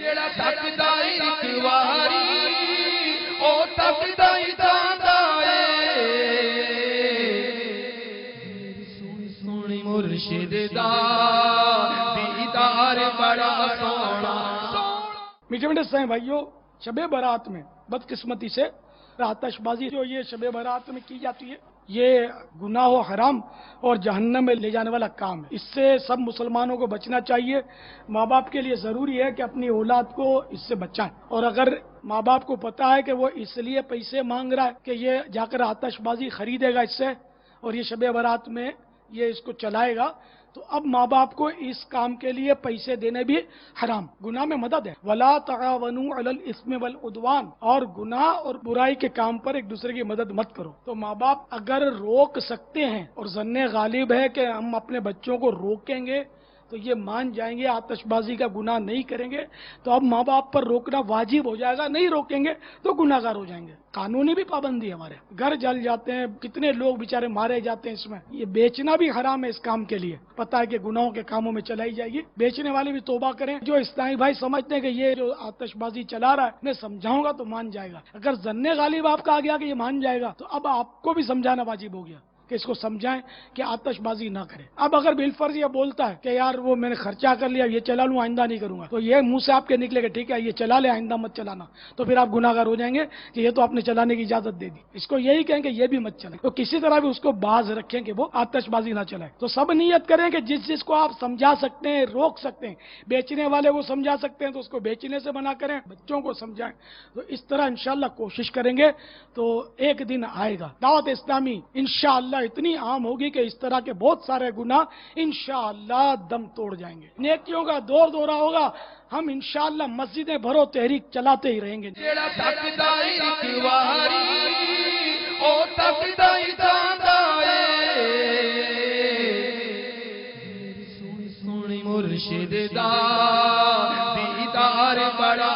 جڑا تکدا ایک واری او تکدا ہی جاندا اے سونی مرشد دا دیدار بڑا سونا۔ میٹھے میٹھے سائیں بھائیوں، شب برات میں بدقسمتی سے آتش بازی جو یہ شب برات میں کی جاتی ہے، یہ گناہ و حرام اور جہنم میں لے جانے والا کام ہے۔ اس سے سب مسلمانوں کو بچنا چاہیے۔ ماں باپ کے لیے ضروری ہے کہ اپنی اولاد کو اس سے بچائیں، اور اگر ماں باپ کو پتا ہے کہ وہ اس لیے پیسے مانگ رہا ہے کہ یہ جا کر آتش بازی خریدے گا اس سے، اور یہ شب برات میں یہ اس کو چلائے گا، تو اب ماں باپ کو اس کام کے لیے پیسے دینے بھی حرام، گناہ میں مدد ہے۔ وَلَا تَعَاوَنُوا عَلَى الْإِثْمِ وَالْعُدْوَانِ، اور گناہ اور برائی کے کام پر ایک دوسرے کی مدد مت کرو۔ تو ماں باپ اگر روک سکتے ہیں، اور ظن غالب ہے کہ ہم اپنے بچوں کو روکیں گے تو یہ مان جائیں گے، آتش بازی کا گناہ نہیں کریں گے، تو اب ماں باپ پر روکنا واجب ہو جائے گا۔ نہیں روکیں گے تو گناہ گار ہو جائیں گے۔ قانونی بھی پابندی ہے، ہمارے گھر جل جاتے ہیں، کتنے لوگ بیچارے مارے جاتے ہیں اس میں۔ یہ بیچنا بھی حرام ہے اس کام کے لیے، پتہ ہے کہ گناہوں کے کاموں میں چلائی جائے گی۔ بیچنے والے بھی توبہ کریں۔ جو اسلامی بھائی سمجھتے ہیں کہ یہ جو آتش بازی چلا رہا ہے میں سمجھاؤں گا تو مان جائے گا، اگر ظن غالب آپ کا آ گیا کہ یہ مان جائے گا، تو اب آپ کو بھی سمجھانا واجب ہو گیا کہ اس کو سمجھائیں کہ آتش بازی نہ کرے۔ اب اگر بالفرض یہ بولتا ہے کہ یار وہ میں نے خرچہ کر لیا، یہ چلا لوں، آئندہ نہیں کروں گا، تو یہ منہ سے آپ کے نکلے کہ ٹھیک ہے یہ چلا لے، آئندہ مت چلانا، تو پھر آپ گناہ گار ہو جائیں گے کہ یہ تو آپ نے چلانے کی اجازت دے دی۔ اس کو یہی کہیں کہ یہ بھی مت چلائے، تو کسی طرح بھی اس کو باز رکھیں کہ وہ آتش بازی نہ چلائے۔ تو سب نیت کریں کہ جس کو آپ سمجھا سکتے ہیں، روک سکتے ہیں، بیچنے والے کو سمجھا سکتے ہیں تو اس کو بیچنے سے منع کریں، بچوں کو سمجھائیں۔ تو اس طرح انشاءاللہ کوشش کریں گے تو ایک دن آئے گا دعوت اسلامی انشاءاللہ اتنی عام ہوگی کہ اس طرح کے بہت سارے گناہ انشاءاللہ دم توڑ جائیں گے، نیکیوں کا دور دورہ ہوگا۔ ہم انشاءاللہ مسجدیں بھرو تحریک چلاتے ہی رہیں گے۔ جڑا تکدا ایک واری او تکدا ہی جاندا اے سونی مرشد دا دیدار بڑا